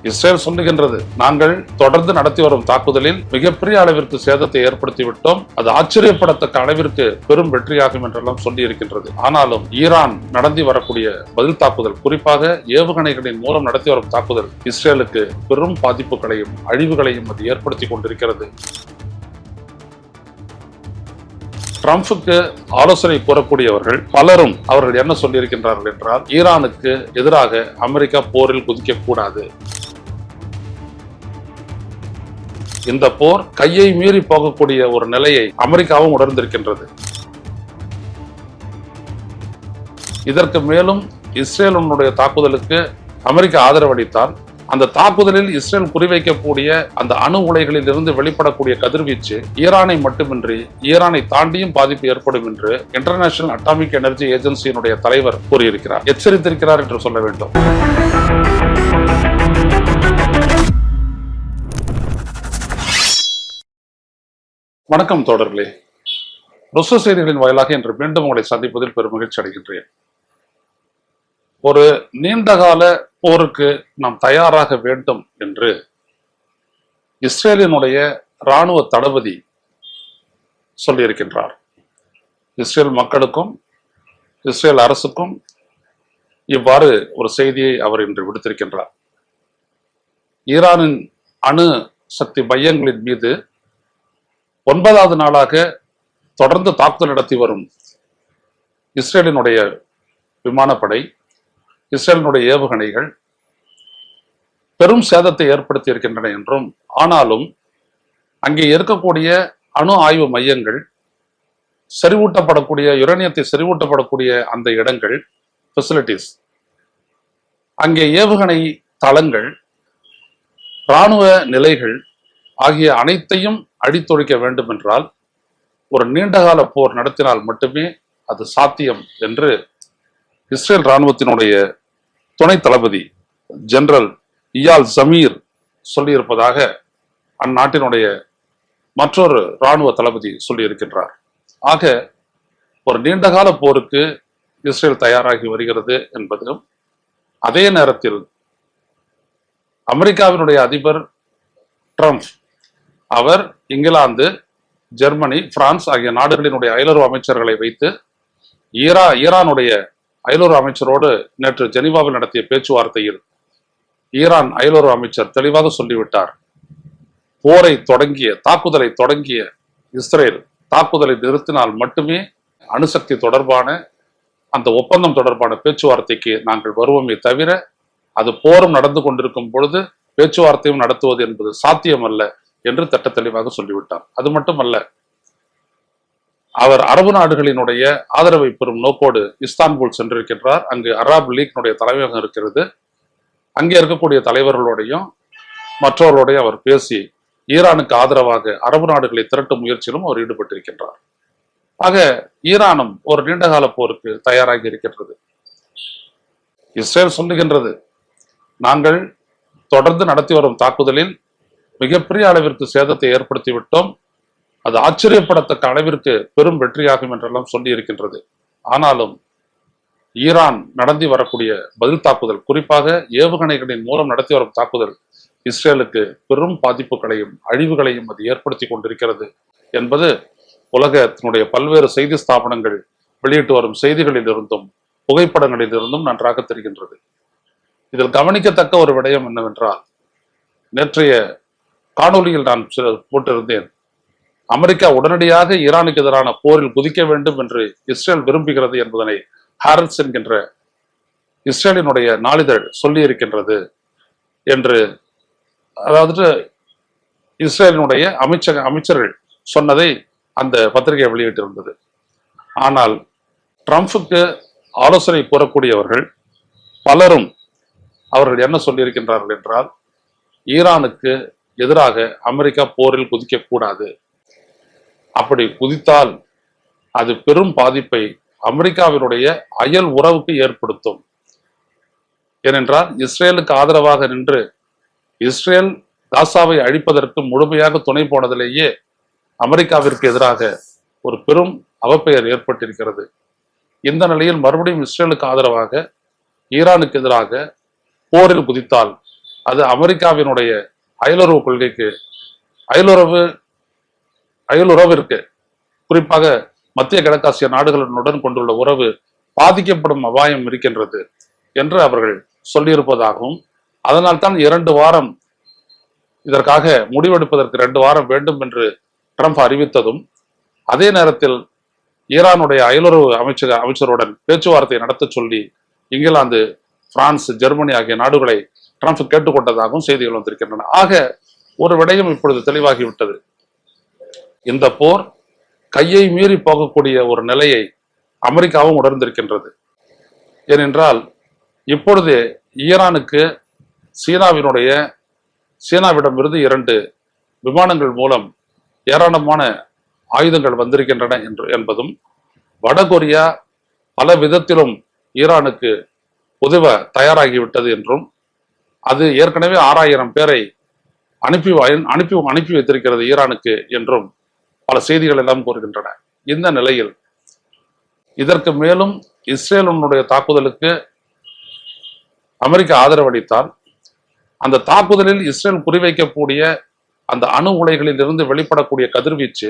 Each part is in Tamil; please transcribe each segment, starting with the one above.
இஸ்ரேல் சொல்லுகின்றது, நாங்கள் தொடர்ந்து நடத்தி வரும் தாக்குதலில் மிகப்பெரிய அளவிற்கு சேதத்தை ஏற்படுத்திவிட்டோம், அது ஆச்சரியப்படத்தக்க அளவிற்கு பெரும் வெற்றியாகும் என்றெல்லாம் சொல்லி இருக்கின்றது. ஆனாலும் ஈரான் நடத்தி வரக்கூடிய பதில் தாக்குதல், குறிப்பாக ஏவுகணைகளின் மூலம் நடத்தி வரும் தாக்குதல் இஸ்ரேலுக்கு பெரும் பாதிப்புகளையும் அழிவுகளையும் அது ஏற்படுத்தி கொண்டிருக்கிறது. ட்ரம்புக்கு ஆலோசனை கூறக்கூடியவர்கள் பலரும் அவர்கள் என்ன சொல்லியிருக்கின்றார்கள் என்றால், ஈரானுக்கு எதிராக அமெரிக்கா போரில் குதிக்க கூடாது, இந்த போர் கையை மீறி போகக்கூடிய ஒரு நிலையை அமெரிக்காவும் உணர்ந்திருக்கின்றது. இதற்கு மேலும் இஸ்ரேலுடைய தாக்குதலுக்கு அமெரிக்கா ஆதரவளித்தால் அந்த தாக்குதலில் இஸ்ரேல் குறிவைக்கக்கூடிய அந்த அணு உலைகளில் இருந்து வெளிப்படக்கூடிய கதிர்வீச்சு ஈரானை மட்டுமின்றி ஈரானை தாண்டியும் பாதிப்பு ஏற்படும் என்று இன்டர்நேஷனல் அட்டாமிக் எனர்ஜி ஏஜென்சியினுடைய தலைவர் கூறியிருக்கிறார், எச்சரித்திருக்கிறார் என்று சொல்ல வேண்டும். வணக்கம் தோழர்களே, ருச செய்திகளின் வாயிலாக இன்று மீண்டும் உங்களை சந்திப்பதில் பெரும் மகிழ்ச்சி அடைகின்றேன். ஒரு நீண்டகால போருக்கு நாம் தயாராக வேண்டும் என்று இஸ்ரேலினுடைய இராணுவ தளபதி சொல்லியிருக்கின்றார். இஸ்ரேல் மக்களுக்கும் இஸ்ரேல் அரசுக்கும் இவ்வாறு ஒரு செய்தியை அவர் இன்று விடுத்திருக்கின்றார். ஈரானின் அணு சக்தி மையங்களின் மீது 9வது நாளாக தொடர்ந்து தாக்குதல் நடத்தி வரும் இஸ்ரேலினுடைய விமானப்படை, இஸ்ரேலினுடைய ஏவுகணைகள் பெரும் சேதத்தை ஏற்படுத்தி இருக்கின்றன என்றும், ஆனாலும் அங்கே இருக்கக்கூடிய அணு ஆய்வு மையங்கள், செறிவூட்டப்படக்கூடிய யுரேனியத்தை செறிவூட்டப்படக்கூடிய அந்த இடங்கள், ஃபெசிலிட்டிஸ், அங்கே ஏவுகணை தளங்கள், இராணுவ நிலைகள் ஆகிய அனைத்தையும் அடித்தொழிக்க வேண்டும் என்றால் ஒரு நீண்டகால போர் நடத்தினால் மட்டுமே அது சாத்தியம் என்று இஸ்ரேல் இராணுவத்தினுடைய துணை தளபதி ஜெனரல் இயால் ஜமீர் சொல்லியிருப்பதாக அந்நாட்டினுடைய மற்றொரு இராணுவ தளபதி சொல்லியிருக்கின்றார். ஆக ஒரு நீண்டகால போருக்கு இஸ்ரேல் தயாராகி வருகிறது என்பதும், அதே நேரத்தில் அமெரிக்காவினுடைய அதிபர் ட்ரம்ப் அவர் இங்கிலாந்து, ஜெர்மனி, பிரான்ஸ் ஆகிய நாடுகளினுடைய அயலுறவு அமைச்சர்களை வைத்து ஈரானுடைய அயலுறவு அமைச்சரோடு நேற்று ஜெனீவாவில் நடத்திய பேச்சுவார்த்தையில் ஈரான் அயலுறவு அமைச்சர் தெளிவாக சொல்லிவிட்டார், தாக்குதலை தொடங்கிய இஸ்ரேல் தாக்குதலை நிறுத்தினால் மட்டுமே அணுசக்தி தொடர்பான அந்த ஒப்பந்தம் தொடர்பான பேச்சுவார்த்தைக்கு நாங்கள் வருவோமே தவிர, அது போரும் நடந்து கொண்டிருக்கும் பொழுது பேச்சுவார்த்தையும் நடத்துவது என்பது சாத்தியமல்ல என்று திட்ட தெளிவாக சொல்லிவிட்டார். அது மட்டுமல்ல, அவர் அரபு நாடுகளினுடைய ஆதரவை பெறும் நோக்கோடு இஸ்தான்புல் சென்றிருக்கின்றார். அங்கு அராப் லீக்னுடைய தலைமையகம் இருக்கிறது. அங்கே இருக்கக்கூடிய தலைவர்களோடையும் மற்றவர்களோடையும் அவர் பேசி ஈரானுக்கு ஆதரவாக அரபு நாடுகளை திரட்டும் முயற்சியிலும் அவர் ஈடுபட்டிருக்கின்றார். ஆக ஈரானும் ஒரு நீண்டகால போருக்கு தயாராகி இருக்கின்றது. இஸ்ரேல் சொல்லுகின்றது, நாங்கள் தொடர்ந்து நடத்தி வரும் தாக்குதலில் மிகப்பெரிய அளவிற்கு சேதத்தை ஏற்படுத்திவிட்டோம், அது ஆச்சரியப்படத்தக்க அளவிற்கு பெரும் வெற்றியாகும் என்றெல்லாம் சொல்லி இருக்கின்றது. ஆனாலும் ஈரான் நடத்தி வரக்கூடிய பதில் தாக்குதல், குறிப்பாக ஏவுகணைகளின் மூலம் நடத்தி வரும் தாக்குதல் இஸ்ரேலுக்கு பெரும் பாதிப்புகளையும் அழிவுகளையும் அது ஏற்படுத்தி கொண்டிருக்கிறது என்பது உலகத்தினுடைய பல்வேறு செய்தி ஸ்தாபனங்கள் வெளியிட்டு வரும் செய்திகளில் இருந்தும் புகைப்படங்களில் இருந்தும் நன்றாக தெரிகின்றது. இதில் கவனிக்கத்தக்க ஒரு விடயம் என்னவென்றால், நேற்றைய காணொலியில் நான் போட்டிருந்தேன், அமெரிக்கா உடனடியாக ஈரானுக்கு எதிரான போரில் குதிக்க வேண்டும் என்று இஸ்ரேல் விரும்புகிறது என்பதனை ஹாரட்ஸ் என்கின்ற இஸ்ரேலினுடைய நாளிதழ் சொல்லி இருக்கின்றது என்று, அதாவது இஸ்ரேலினுடைய அமைச்சர்கள் சொன்னதை அந்த பத்திரிகை வெளியிட்டிருந்தது. ஆனால் ட்ரம்புக்கு ஆலோசனை கூறக்கூடியவர்கள் பலரும் அவர்கள் என்ன சொல்லியிருக்கின்றார்கள் என்றால், ஈரானுக்கு எதிராக அமெரிக்கா போரில் குதிக்க கூடாது, அப்படி குதித்தால் அது பெரும் பாதிப்பை அமெரிக்காவினுடைய அயல் உறவுக்கு ஏற்படுத்தும். ஏனென்றால் இஸ்ரேலுக்கு ஆதரவாக நின்று இஸ்ரேல் காசாவை அழிப்பதற்கு முழுமையாக துணை போனதிலேயே அமெரிக்காவிற்கு எதிராக ஒரு பெரும் அவப்பெயர் ஏற்பட்டிருக்கிறது. இந்த நிலையில் மறுபடியும் இஸ்ரேலுக்கு ஆதரவாக ஈரானுக்கு எதிராக போரில் குதித்தால் அது அமெரிக்காவினுடைய அயலுறவு கொள்கைக்கு அயலுறவு அயலுறவிற்கு குறிப்பாக மத்திய கிழக்காசிய நாடுகளுடன் கொண்டுள்ள உறவு பாதிக்கப்படும் அபாயம் இருக்கின்றது என்று அவர்கள் சொல்லியிருப்பதாகவும், அதனால்தான் 2 வாரம் இதற்காக முடிவெடுப்பதற்கு 2 வாரம் வேண்டும் என்று ட்ரம்ப் அறிவித்ததும், அதே நேரத்தில் ஈரானுடைய அயலுறவு அமைச்சருடன் பேச்சுவார்த்தை நடத்த சொல்லி இங்கிலாந்து, பிரான்ஸ், ஜெர்மனி ஆகிய நாடுகளை ட்ரம்ப் கேட்டுக்கொண்டதாகவும் செய்திகள் வந்திருக்கின்றன. ஆக ஒரு விடயம் இப்பொழுது தெளிவாகிவிட்டது. இந்த போர் கையை மீறி போகக்கூடிய ஒரு நிலையை அமெரிக்காவும் உணர்ந்திருக்கின்றது. ஏனென்றால் இப்பொழுது ஈரானுக்கு சீனாவிடமிருந்து 2 விமானங்கள் மூலம் ஏராளமான ஆயுதங்கள் வந்திருக்கின்றன என்பதும், வடகொரியா பல விதத்திலும் ஈரானுக்கு உதவ தயாராகிவிட்டது என்றும், அது ஏற்கனவே 6000 பேரை அனுப்பி வைத்திருக்கிறது ஈரானுக்கு என்றும் பல செய்திகள் எல்லாம் கூறுகின்றன. இந்த நிலையில் இதற்கு மேலும் இஸ்ரேலுடைய தாக்குதலுக்கு அமெரிக்கா ஆதரவளித்தால், அந்த தாக்குதலில் இஸ்ரேல் குறிவைக்கக்கூடிய அந்த அணு உலைகளில் இருந்து வெளிப்படக்கூடிய கதிர்வீச்சு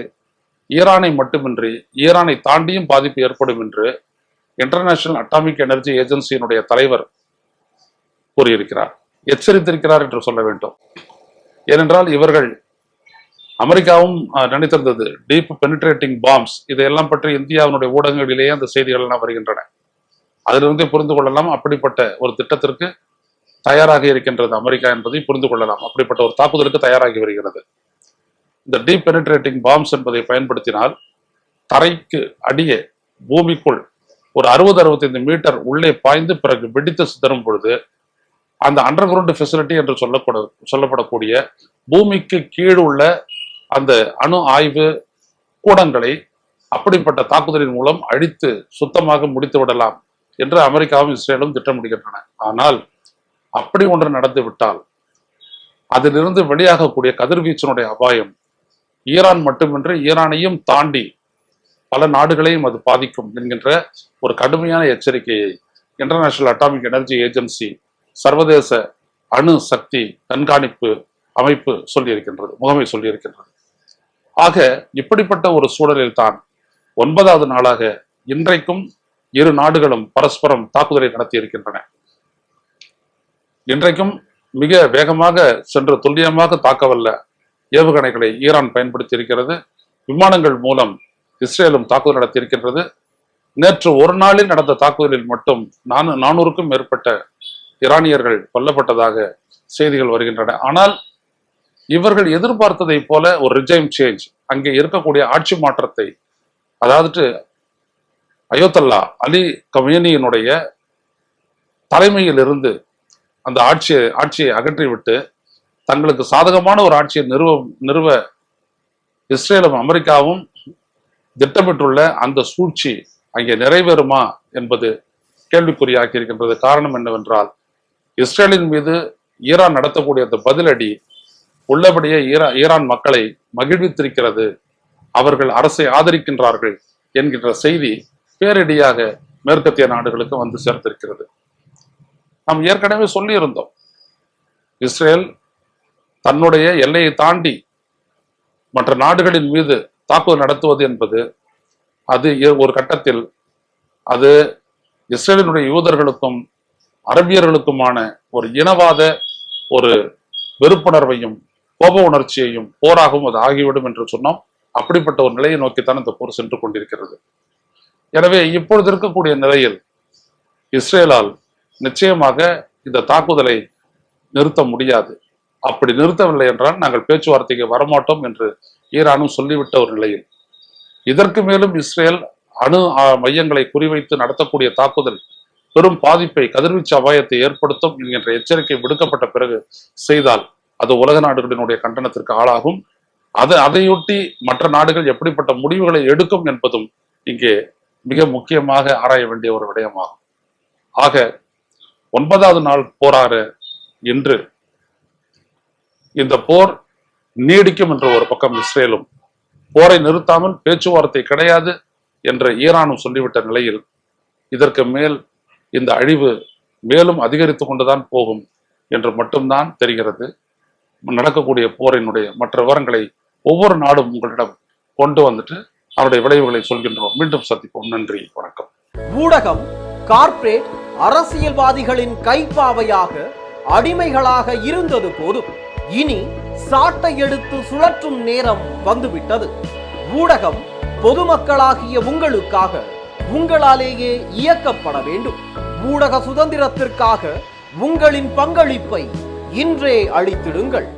ஈரானை மட்டுமின்றி ஈரானை தாண்டியும் பாதிப்பு ஏற்படும் என்று இன்டர்நேஷனல் அட்டாமிக் எனர்ஜி ஏஜென்சியினுடைய தலைவர் கூறியிருக்கிறார், எச்சரித்திருக்கிறார் என்று சொல்ல வேண்டும். ஏனென்றால் இவர்கள் அமெரிக்காவும் நினைத்திருந்தது டீப் பெனிட்ரேட்டிங் பாம்ஸ், இதையெல்லாம் பற்றி இந்தியாவினுடைய ஊடகங்களிலேயே அந்த செய்திகள் எல்லாம் வருகின்றன. அதிலிருந்தே புரிந்து கொள்ளலாம் அப்படிப்பட்ட ஒரு திட்டத்திற்கு தயாராக இருக்கின்றது அமெரிக்கா என்பதை புரிந்து கொள்ளலாம். அப்படிப்பட்ட ஒரு தாக்குதலுக்கு தயாராகி வருகிறது. இந்த டீப் பெனிட்ரேட்டிங் பாம்ஸ் என்பதை பயன்படுத்தினால் தரைக்கு அடியே பூமிக்குள் ஒரு 60-65 மீட்டர் உள்ளே பாய்ந்து பிறகு வெடித்து சிதறும் பொழுது அந்த அண்டர் கிரவுண்ட் ஃபெசிலிட்டி என்று சொல்லப்படக்கூடிய பூமிக்கு கீழ் உள்ள அந்த அணு ஆய்வு கூடங்களை அப்படிப்பட்ட தாக்குதலின் மூலம் அழித்து சுத்தமாக முடித்து விடலாம் என்று அமெரிக்காவும் இஸ்ரேலும் திட்டமிடுகின்றன. ஆனால் அப்படி ஒன்று நடந்து விட்டால் அதிலிருந்து வெளியாகக்கூடிய கதிர்வீச்சினுடைய அபாயம் ஈரான் மட்டுமின்றி ஈரானையும் தாண்டி பல நாடுகளையும் அது பாதிக்கும் என்கின்ற ஒரு கடுமையான எச்சரிக்கையை இன்டர்நேஷனல் அட்டாமிக் எனர்ஜி ஏஜென்சி, சர்வதேச அணு சக்தி கண்காணிப்பு அமைப்பு முகமை சொல்லியிருக்கின்றது. ஆக இப்படிப்பட்ட ஒரு சூழலில் தான் 9வது நாளாக இன்றைக்கும் இரு நாடுகளும் பரஸ்பரம் தாக்குதலை நடத்தி இருக்கின்றன. இன்றைக்கும் மிக வேகமாக சென்று துல்லியமாக தாக்கவல்ல ஏவுகணைகளை ஈரான் பயன்படுத்தி இருக்கிறது. விமானங்கள் மூலம் இஸ்ரேலும் தாக்குதல் நடத்தி இருக்கின்றது. நேற்று ஒரு நாளில் நடந்த தாக்குதலில் மட்டும் 400க்கும் மேற்பட்ட ஈரானியர்கள் கொல்லப்பட்டதாக செய்திகள் வருகின்றன. ஆனால் இவர்கள் எதிர்பார்த்ததை போல ஒரு ரிஜைம் சேஞ்ச், அங்கே இருக்கக்கூடிய ஆட்சி மாற்றத்தை, அதாவது அயோத்தல்லா அலி கமேனியினுடைய தலைமையில் இருந்து அந்த ஆட்சியை அகற்றிவிட்டு தங்களுக்கு சாதகமான ஒரு ஆட்சியை நிறுவ இஸ்ரேலும் அமெரிக்காவும் திட்டமிட்டுள்ள அந்த சூழ்ச்சி அங்கே நிறைவேறுமா என்பது கேள்விக்குறியாக்கி இருக்கின்றது. காரணம் என்னவென்றால், இஸ்ரேலின் மீது ஈரான் நடத்தக்கூடிய அந்த பதிலடி உள்ளபடியே ஈரான் மக்களை மகிழ்வித்திருக்கிறது, அவர்கள் அரசை ஆதரிக்கின்றார்கள் என்கின்ற செய்தி பேரிடியாக மேற்கத்திய நாடுகளுக்கு வந்து சேர்த்திருக்கிறது. நாம் ஏற்கனவே சொல்லி இருந்தோம், இஸ்ரேல் தன்னுடைய எல்லையை தாண்டி மற்ற நாடுகளின் மீது தாக்குதல் நடத்துவது என்பது அது ஒரு கட்டத்தில் அது இஸ்ரேலினுடைய யூதர்களுக்கும் அரபியர்களுக்குமான ஒரு இனவாத ஒரு வெறுப்புணர்வையும் கோப உணர்ச்சியையும் போராகவும் அது ஆகிவிடும் என்று சொன்னோம். அப்படிப்பட்ட ஒரு நிலையை நோக்கித்தான் இந்த போர் சென்று கொண்டிருக்கிறது. எனவே இப்பொழுது இருக்கக்கூடிய நிலையில் இஸ்ரேலால் நிச்சயமாக இந்த தாக்குதலை நிறுத்த முடியாது. அப்படி நிறுத்தவில்லை என்றால் நாங்கள் பேச்சுவார்த்தைக்கு வரமாட்டோம் என்று ஈரானும் சொல்லிவிட்ட ஒரு நிலையில் இதற்கு மேலும் இஸ்ரேல் அணு மையங்களை குறிவைத்து நடத்தக்கூடிய தாக்குதல் பெரும் பாதிப்பை, கதிர்வீச்சு அபாயத்தை ஏற்படுத்தும் என்கின்ற எச்சரிக்கை விடுக்கப்பட்ட பிறகு செய்தால் அது உலக நாடுகளினுடைய கண்டனத்திற்கு ஆளாகும். அதையொட்டி மற்ற நாடுகள் எப்படிப்பட்ட முடிவுகளை எடுக்கும் என்பதும் இங்கே மிக முக்கியமாக ஆராய வேண்டிய ஒரு விடயமாகும். ஆக 9வது நாள் போராக இன்று இந்த போர் நீடிக்கும் என்ற ஒரு பக்கம் இஸ்ரேலும், போரை நிறுத்தாமல் பேச்சுவார்த்தை கிடையாது என்ற ஈரானும் சொல்லிவிட்ட நிலையில் இதற்கு மேல் இந்த அழிவு மேலும் அதிகரித்து கொண்டுதான் போகும். என்று மட்டும்தான் தெரிகிறது. நடக்கக்கூடிய போரினுடைய மற்ற விவரங்களை ஒவ்வொரு நாடும் உங்களிடம் கொண்டு வந்துட்டு அவருடைய விளைவுகளை சொல்கின்றோம். மீண்டும் சந்திப்போம். நன்றி, வணக்கம். ஊடகம் கார்ப்பரேட் அரசியல்வாதிகளின் கைப்பாவையாக அடிமைகளாக இருந்தது போதும். இனி சாட்டை எடுத்து சுழற்றும் நேரம் வந்துவிட்டது. ஊடகம் பொதுமக்களாகிய உங்களுக்காக உங்களாலேயே இயக்கப்பட வேண்டும். ஊடக சுதந்திரத்திற்காக உங்களின் பங்களிப்பை இன்றே அளித்திடுங்கள்.